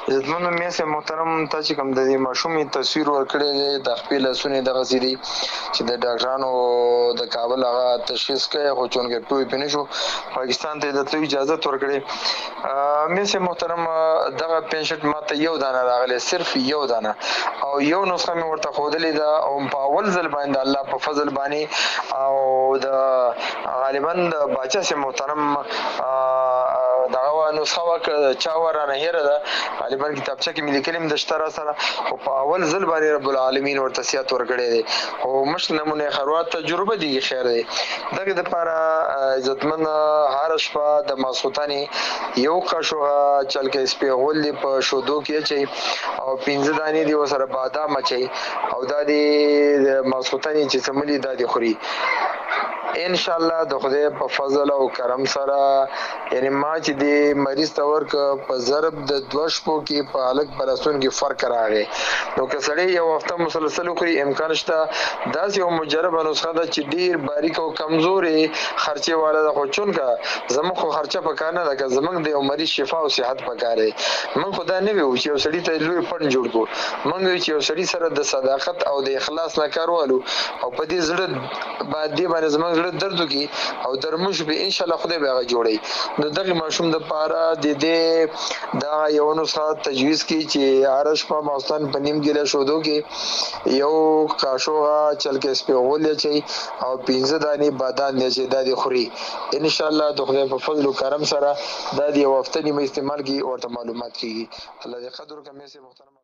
عزتمنو مې سه محترم ته چې کوم د دې ماشومې تصویر ورکړی دی د خپل لاسونو دغسې دي چې د ډاکټرانو د کابل هغه تشخیص کوي خو چونکې پوه پې نه شو پاکستان ته یې د تلو اجازت ورکړې مې سه محترم دغه پېشنټ ما ته یو دانه راغلی صرف یو دانه او یو نسخه مې ورته ښودلې ده او په اول ځل باندې الله په فضل باندې او د غالبا د باچا سه محترم دغه نسخه چا ورانه هېره ده غالبا کتابچه کې مې لیکلي هم د شته را سره خو په اول ځل باندې رب العالمین ورته صحت ورکړی دی خو مشت نمونه خروات تجربه دی خیر دی دغه دپاره عزتمن هره شپه د ماسخوتنې یو قاشوغه چلکه سپېغول دی په شودو کې اچوي او 15 دانې دی ورسره بادام اچوي او دا دی د ماسخوتنې چې څملي دا دی خوري ان شاء الله د خدای په فضل او کرم سره یعنی ما چې دی مریض ته ورک په ضرب د 2 شپو کې په الګ پرسون کې فرق راغی نو که سړی یو هفته مسلسل کوي امکان شته دا یو مجربه نسخه ده چې ډیر باریک او کمزوري خرچه والا ده خو چونکه زموږ خو خرچه پکانه ده که زموږ د مریض شفا او صحت پکاره من خدا نه ویو چې یو سړی ته لوی پړن جوړ کو من چې یو سړی سره د صداقت او د اخلاص نه کارولو او په دې زړه باندې زموږ درد کی او درموش به ان شاء الله خدای به جوړي نو دغه ماشوم د پاره د دې دا یو نسخه تجویز کی چې عرش په ماستان پنیم ګله شودو کې یو کاشوغه چل کې سپېغول چي او 15 دانی بادام نه چې د خوري ان شاء الله د خدای په فضل او کرم سره د یو وخت نیمه استعمال کی او معلومات کیږي الله دې قدر کمه سي محترم